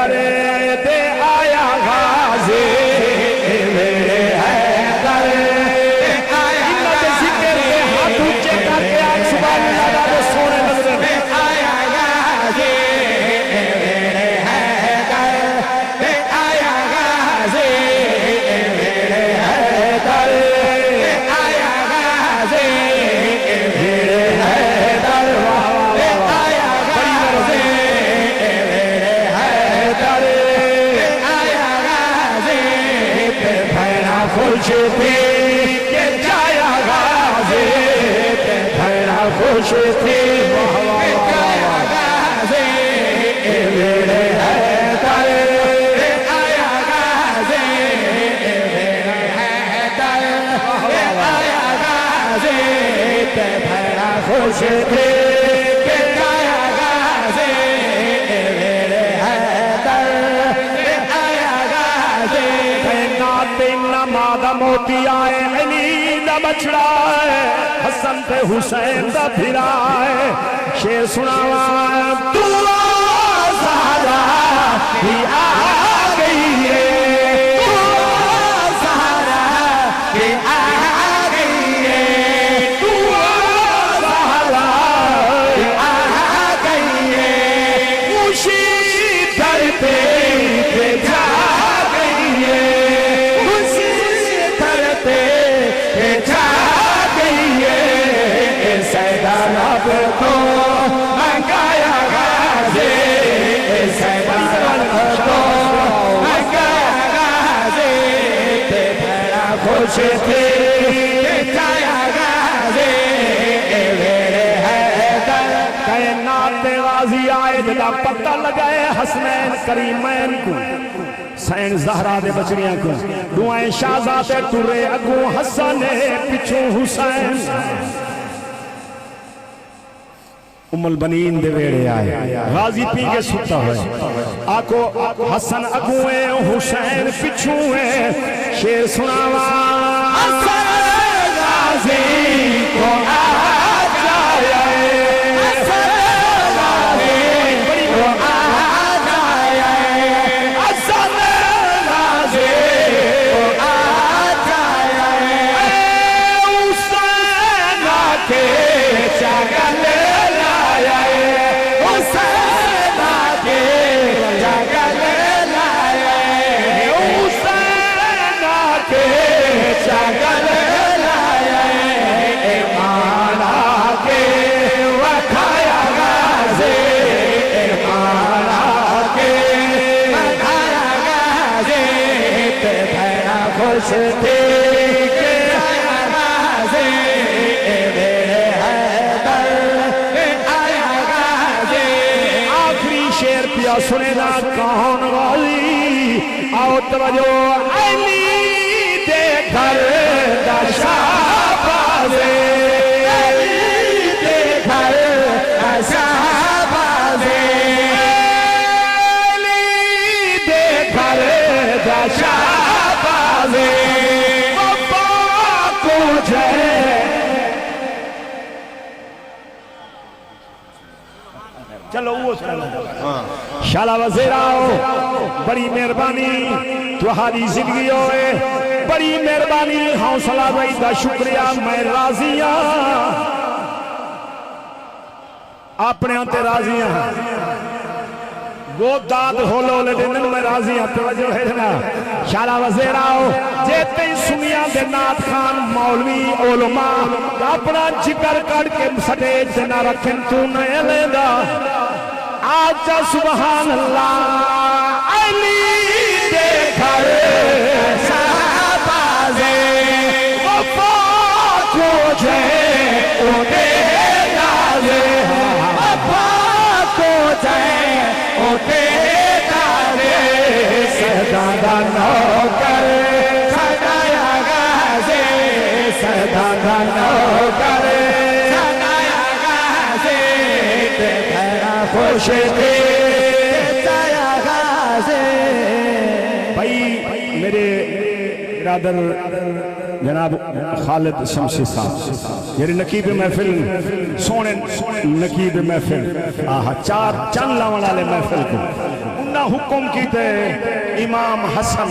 दर दे आया गाज़ी मेरे हैदर आया जिक्र के हाथ ऊंचे करके आज सुभान अल्लाह दे सोने नजर आया गाज़ी मेरे हैदर आया गाज़ी मेरे हैदर आया गाज़ी मेरे हैदर आया गाज़ी मेरे हैदर आया गाज़ी पे भैरा खुश थी के जाया गाज़ी पे भैरा खुश थी के जाया गाज़ी मेरे हैदर आया गाज़ी मेरे हैदर आया गाज़ी पे भैरा खुश थी के जाया गाज़ी मेरे हैदर आया गाज़ी नाते नमादा मोती आए अली दा बछड़ा है हसन ते हुसैन दा भिरा है शेर सुनावा तू सहारा भी आ गई है तू सहारा भी आ गई है तू सहारा भी आ गई है खुशी दर पे जा गई है खुशी दर पे जा गई है सैदा रब को मंगाया गाज़ी सैदा रब को मंगाया गाज़ी ते भैरा खुश थी के जाया गाज़ी मेरे हैदर कायनात गाज़ी आए जदा पता लगाए हसनैन करीमैन को सैन ज़हरा दे बचड़ियां को दुआएं शाहज़ादे टुरे अगू हसन पिछू हुसैन उम्मुल बनीन दे वेड़े आए गाजी पी के सुता है आको हसन अगुए हुसैन पिछू है शेर सुनावा हसन गाजी को आ जाए हसन गाजी को आ जाए हसन गाजी को आ जाए हुसैन के चगल चगल लाए माना के वखाया गाज़ी माना के वखाया गाज़ी पे भैरा खुश थी के आया गाज़ी मेरे हैदर आया गाज़ी आखिरी शेर पिया सुनेगा कौन गाज़ी आओ तवज्जो अली घर दशाबाज़े अली घर दशाबाज़े अली घर दशाबाज़े वफ़ा को जय चलो वो शाला वज़ीर आओ बड़ी मेहरबानी तुम्हारी जिंदगी होए बड़ी मेहरबानी हौसला भाई का शुक्रिया मैं राजी हाँ अपने अंते राजी हाँ गो दाद होलो ले दिन मैं राजी हाँ तवज्जो है ना शाला वज़ीर आओ जेते सुनिया दे नात खान मौलवी उलमा अपना जिक्र करके स्टेज से ना रखें तू नहीं लेगा आज सुभान अल्लाह अली दे घर वफ़ा को जय ओदे गाज़ी वफ़ा को जय ओदे गाज़ी सदा दा नौकर सदाया गाज़ी सदा दा नौकर सदाया गाज़ी ते भैरा खुश थी सदाया गाज़ी भाई मेरे बिरादर जनाब खालिद शमशी साहब मेरे नकीब महफिल सोने नकीब महफिल आहा चार चंद लावन वाले महफिल को उन्हें हुक्म कीते इमाम हसन